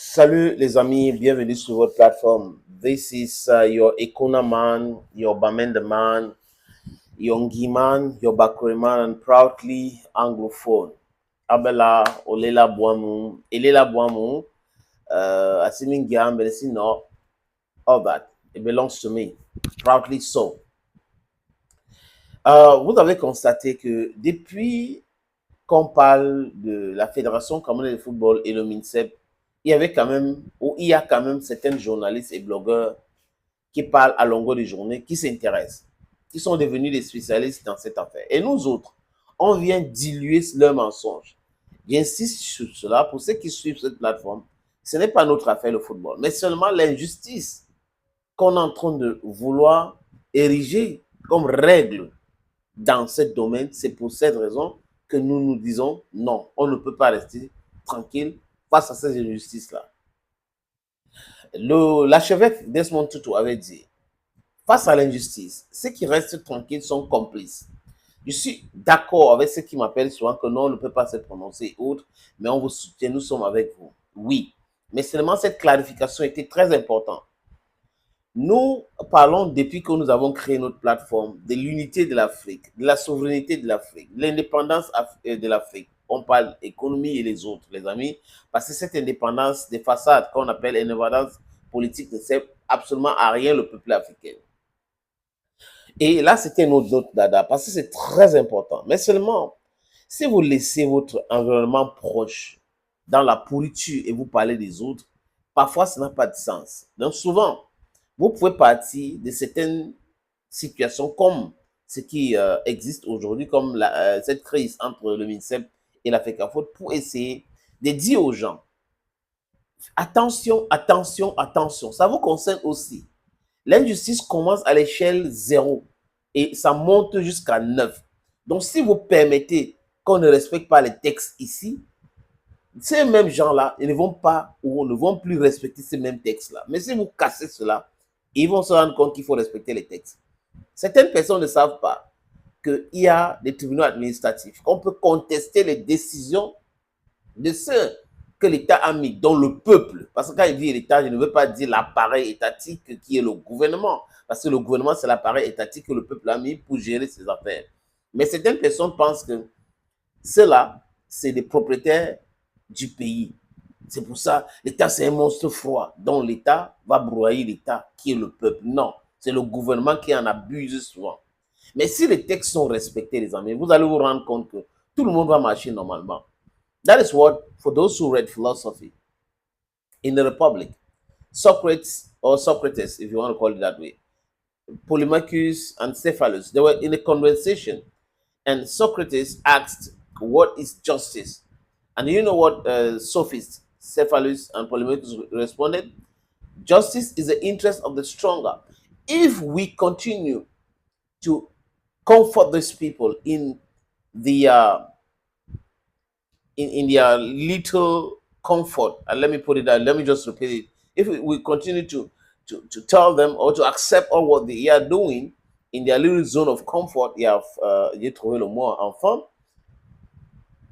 Salut les amis, bienvenue sur votre plateforme. This is your Ekuna man, your Bamenda man, your Ngi man, your Bakure man, and proudly Anglophone. Abela, Olela Boamu, Elela Boamu, Asimin Giam, no, all that. It belongs to me. Proudly so. Vous avez constaté que depuis qu'on parle de la Fédération camerounaise de football et le MINSEP, il y avait quand même, ou il y a quand même certains journalistes et blogueurs qui parlent à longueur de journée, qui s'intéressent, qui sont devenus des spécialistes dans cette affaire. Et nous autres, on vient diluer leurs mensonges. J'insiste sur cela, pour ceux qui suivent cette plateforme, ce n'est pas notre affaire le football, mais seulement l'injustice qu'on est en train de vouloir ériger comme règle dans ce domaine. C'est pour cette raison que nous nous disons non, on ne peut pas rester tranquille face à ces injustices-là. L'archevêque Desmond Tutu avait dit, face à l'injustice, ceux qui restent tranquilles sont complices. Je suis d'accord avec ceux qui m'appellent souvent que non, on ne peut pas se prononcer autre, mais on vous soutient, nous sommes avec vous. Oui, mais seulement cette clarification était très importante. Nous parlons depuis que nous avons créé notre plateforme de l'unité de l'Afrique, de la souveraineté de l'Afrique, de l'indépendance de l'Afrique. On parle économie et les autres, les amis, parce que cette indépendance des façades qu'on appelle indépendance politique ne sert absolument à rien le peuple africain. Et là, c'était notre dada, parce que c'est très important. Mais seulement, si vous laissez votre environnement proche dans la pourriture et vous parlez des autres, parfois, ça n'a pas de sens. Donc, souvent, vous pouvez partir de certaines situations comme ce qui existe aujourd'hui, comme cette crise entre le MINSEP et la FECAFOOT, pour essayer de dire aux gens, attention, attention, attention, ça vous concerne aussi. L'injustice commence à l'échelle 0 et ça monte jusqu'à 9. Donc, si vous permettez qu'on ne respecte pas les textes ici, ces mêmes gens-là, ils ne vont pas ou ne vont plus respecter ces mêmes textes-là. Mais si vous cassez cela, ils vont se rendre compte qu'il faut respecter les textes. Certaines personnes ne savent pas qu'il y a des tribunaux administratifs, qu'on peut contester les décisions de ceux que l'État a mis, dont le peuple. Parce que quand il dit l'État, je ne veux pas dire l'appareil étatique qui est le gouvernement. Parce que le gouvernement, c'est l'appareil étatique que le peuple a mis pour gérer ses affaires. Mais certaines personnes pensent que ceux-là, c'est des propriétaires du pays. C'est pour ça, l'État, c'est un monstre froid, dont l'État va broyer l'État, qui est le peuple. Non, c'est le gouvernement qui en abuse souvent. Mais si les textes sont respectés, les amis, vous allez vous rendre compte que tout le monde va marcher normalement. That is what, for those who read philosophy, in the Republic, Socrates, or Socrates, if you want to call it that way, Polemarchus and Cephalus, they were in a conversation, and Socrates asked, what is justice? And you know what sophists, Cephalus and Polemarchus responded? Justice is the interest of the stronger. If we continue to comfort these people the in their little comfort, and let me put it down, let me just repeat it. If we continue to tell them or to accept all what they are doing in their little zone of comfort, j'ai trouvé le mot enfant,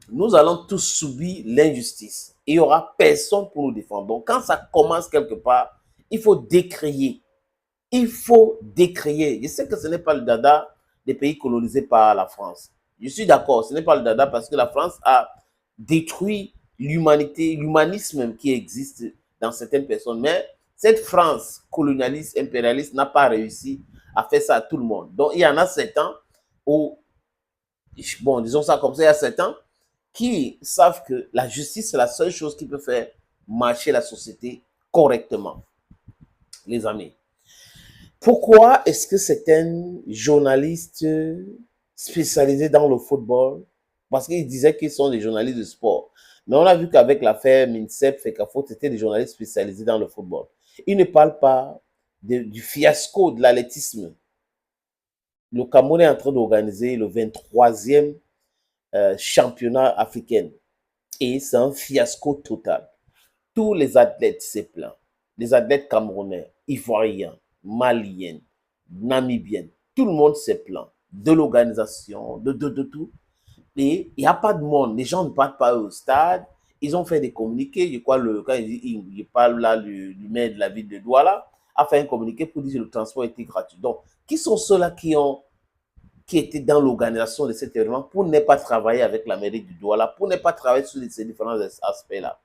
nous allons tous subir l'injustice. Il n'y aura personne pour nous défendre. Donc, quand ça commence quelque part, il faut décrier. Il faut décrier. Je sais que ce n'est pas le dada des pays colonisés par la France. Je suis d'accord, ce n'est pas le dada parce que la France a détruit l'humanité, l'humanisme qui existe dans certaines personnes. Mais cette France colonialiste, impérialiste n'a pas réussi à faire ça à tout le monde. Donc, il y en a certains où, bon, disons ça comme ça, il y a certains qui savent que la justice, c'est la seule chose qui peut faire marcher la société correctement. Les amis. Pourquoi est-ce que certains journalistes spécialisés dans le football, parce qu'ils disaient qu'ils sont des journalistes de sport, mais on a vu qu'avec l'affaire MINSEP, FECAFOOT, c'était des journalistes spécialisés dans le football. Ils ne parlent pas du fiasco de l'athlétisme. Le Cameroun est en train d'organiser le 23e championnat africain. Et c'est un fiasco total. Tous les athlètes se plaignent. Les athlètes camerounais, ivoiriens, maliens, namibiens, tout le monde se plaint de l'organisation, de tout. Et il n'y a pas de monde. Les gens ne partent pas au stade. Ils ont fait des communiqués. Je crois, quand il parle là, le maire de la ville de Douala a fait un communiqué pour dire que le transport était gratuit. Donc, qui sont ceux-là qui étaient dans l'organisation de cet événement pour ne pas travailler avec la mairie du Douala, pour ne pas travailler sur ces différents aspects-là?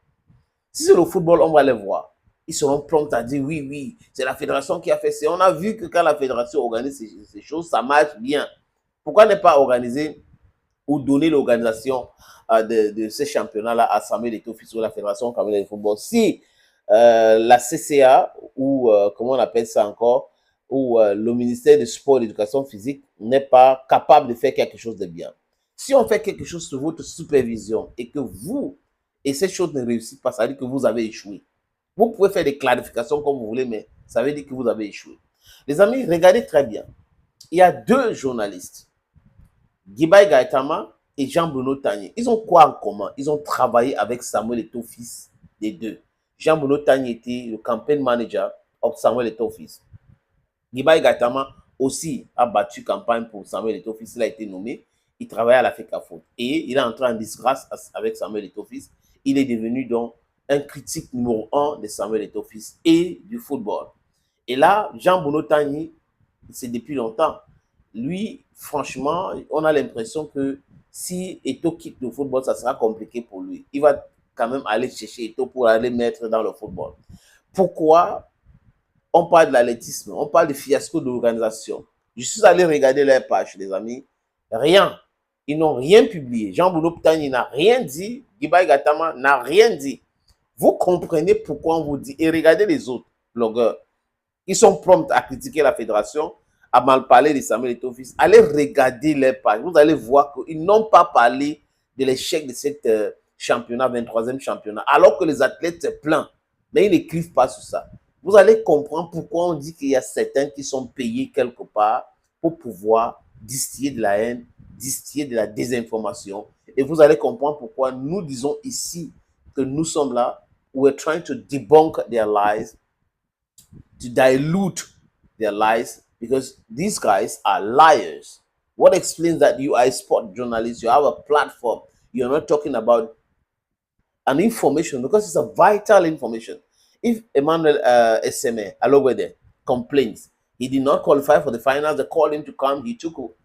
Si c'est le football, on va les voir. Ils seront prompts à dire oui, oui, c'est la fédération qui a fait ça. On a vu que quand la fédération organise ces choses, ça marche bien. Pourquoi ne pas organiser ou donner l'organisation de ces championnats-là à Samuel Eto'o ou la Fédération camerounaise de football? Si la CCA ou comment on appelle ça encore, ou le ministère du Sport et de l'Éducation physique n'est pas capable de faire quelque chose de bien. Si on fait quelque chose sous votre supervision et que vous, et cette chose ne réussit pas, ça veut dire que vous avez échoué. Vous pouvez faire des clarifications comme vous voulez, mais ça veut dire que vous avez échoué. Les amis, regardez très bien. Il y a deux journalistes, Guibaï Gaëtama et Jean-Bruno Tagné. Ils ont quoi en commun? Ils ont travaillé avec Samuel Eto'o fils, les deux. Jean-Bruno Tagné était le campaign manager de Samuel Eto'o fils. Guibaï Gaëtama aussi a battu campagne pour Samuel Eto'o fils. Il a été nommé. Il travaillait à la FECAFOOT. Et il est entré en disgrâce avec Samuel Eto'o fils. Il est devenu donc un critique numéro 1 de Samuel Eto'o fils et du football. Et là, Jean-Bruno Tagné, c'est depuis longtemps. Lui, franchement, on a l'impression que si Eto'o quitte le football, ça sera compliqué pour lui. Il va quand même aller chercher Eto'o pour aller mettre dans le football. Pourquoi on parle de l'athlétisme, on parle de fiasco de l'organisation? Je suis allé regarder leur page, les amis. Rien. Ils n'ont rien publié. Jean-Bruno Tagné n'a rien dit. Guibaï Gaëtama n'a rien dit. Vous comprenez pourquoi on vous dit. Et regardez les autres blogueurs. Ils sont prompts à critiquer la fédération, à mal parler de Samuel Eto'o fils. Allez regarder les pages. Vous allez voir qu'ils n'ont pas parlé de l'échec de cette championnat, 23e championnat, alors que les athlètes se plaignent. Mais ils n'écrivent pas sur ça. Vous allez comprendre pourquoi on dit qu'il y a certains qui sont payés quelque part pour pouvoir distiller de la haine, distiller de la désinformation. Et vous allez comprendre pourquoi nous disons ici que nous sommes là. We're trying to debunk their lies, to dilute their lies, because these guys are liars. What explains that you are a sport journalist, you have a platform, you're not talking about an information because it's a vital information. If Emmanuel Eseme Alowede complains, he did not qualify for the finals, they called him to come, he took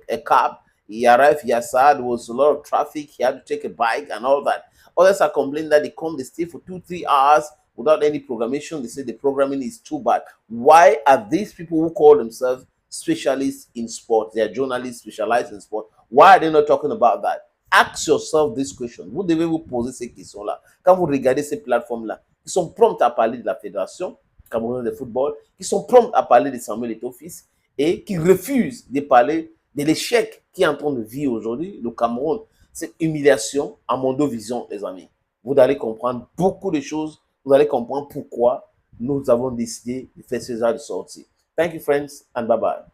a cab, he arrived, he there was a lot of traffic, he had to take a bike and all that. Others are complaining that they stay for 2-3 hours without any programmation. They say the programming is too bad. Why are these people who call themselves specialists in sport, they are journalists specialized in sport, why are they not talking about that? Ask yourself this question. Vous devez vous poser ces questions-là. Quand vous regardez ces plateformes-là, qui sont promptes à parler de la fédération camerounaise de football, qui sont promptes à parler de Samuel Eto'o fils et qui refusent de parler de l'échec qui est en train de vivre aujourd'hui le Cameroun. Cette humiliation à Mondovision, les amis. Vous allez comprendre beaucoup de choses. Vous allez comprendre pourquoi nous avons décidé de faire ce genre de sortie. Thank you, friends, and bye-bye.